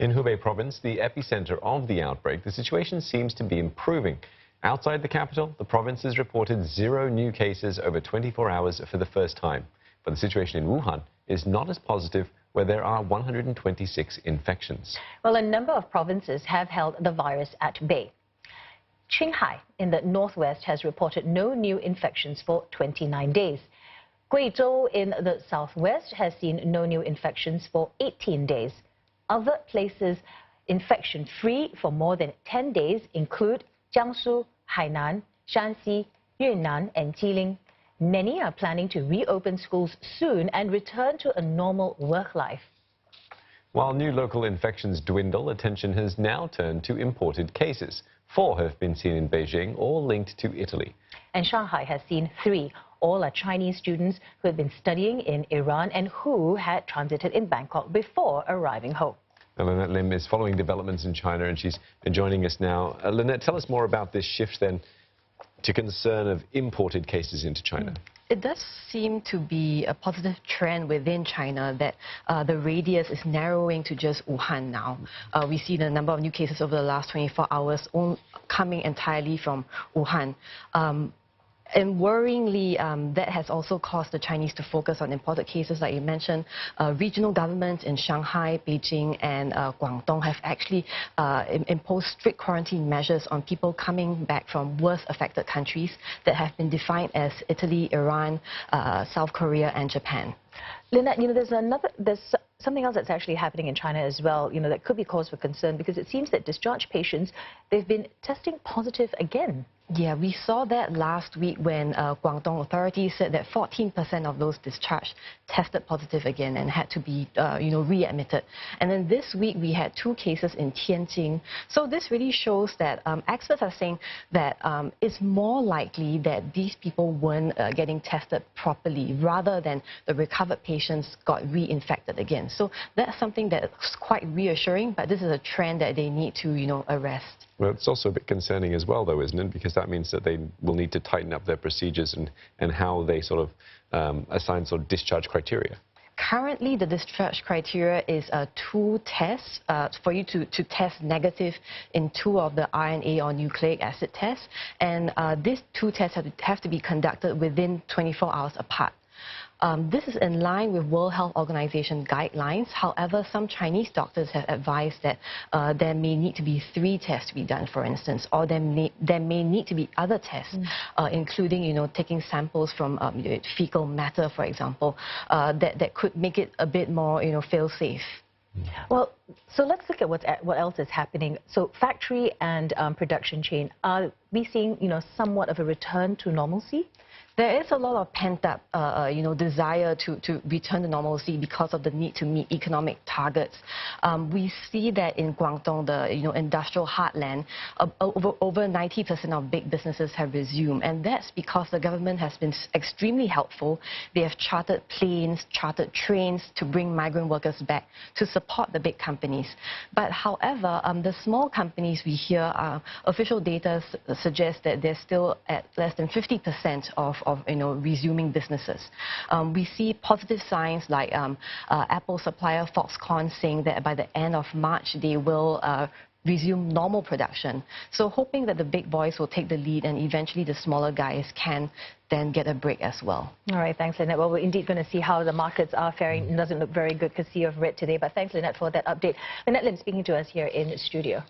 In Hubei province, the epicenter of the outbreak, the situation seems to be improving. Outside the capital, the province has reported 0 new cases over 24 hours for the first time. But the situation in Wuhan is not as positive, where there are 126 infections. Well, a number of provinces have held the virus at bay. Qinghai in the northwest has reported no new infections for 29 days. Guizhou in the southwest has seen no new infections for 18 days. Other places infection-free for more than 10 days include Jiangsu, Hainan, Shanxi, Yunnan and Jilin. Many are planning to reopen schools soon and return to a normal work life. While new local infections dwindle, attention has now turned to imported cases. 4 have been seen in Beijing, all linked to Italy. And Shanghai has seen 3. All are Chinese students who had been studying in Iran and who had transited in Bangkok before arriving home. Lynette Lim is following developments in China, and she's joining us now. Lynette, tell us more about this shift then to concern of imported cases into China. It does seem to be a positive trend within China that the radius is narrowing to just Wuhan now. We see the number of new cases over the last 24 hours coming entirely from Wuhan. And worryingly, that has also caused the Chinese to focus on imported cases, like you mentioned. Regional governments in Shanghai, Beijing and Guangdong have actually imposed strict quarantine measures on people coming back from worst affected countries that have been defined as Italy, Iran, South Korea and Japan. Lynette, there's something else that's actually happening in China as well, that could be cause for concern, because it seems that discharged patients, they've been testing positive again. Yeah, we saw that last week when Guangdong authorities said that 14% of those discharged tested positive again and had to be, readmitted. And then this week we had 2 cases in Tianjin. So this really shows that experts are saying that it's more likely that these people weren't getting tested properly rather than the recovered patients got reinfected again. So that's something that's quite reassuring, but this is a trend that they need to, arrest. Well, it's also a bit concerning as well, though, isn't it? Because that means that they will need to tighten up their procedures and how they sort of assign sort of discharge criteria. Currently, the discharge criteria is 2 tests for you to test negative in 2 of the RNA or nucleic acid tests. And these 2 tests have to be conducted within 24 hours apart. This is in line with World Health Organization guidelines. However, some Chinese doctors have advised that there may need to be 3 tests to be done, for instance, or there may need to be other tests, including, taking samples from fecal matter, for example, that could make it a bit more, fail-safe. Well, so let's look at what else is happening. So factory and production chain, are we seeing, somewhat of a return to normalcy? There is a lot of pent-up, desire to return to normalcy because of the need to meet economic targets. We see that in Guangdong, the industrial heartland, over 90% of big businesses have resumed, and that's because the government has been extremely helpful. They have chartered planes, chartered trains to bring migrant workers back to support the big companies. But however, the small companies we hear, official data suggests that they're still at less than 50% of resuming businesses. We see positive signs like Apple supplier Foxconn saying that by the end of March they will resume normal production. So hoping that the big boys will take the lead and eventually the smaller guys can then get a break as well. All right, thanks, Lynette. Well, we're indeed going to see how the markets are faring. It doesn't look very good because sea of red today, but thanks, Lynette, for that update. Lynette Lim speaking to us here in the studio.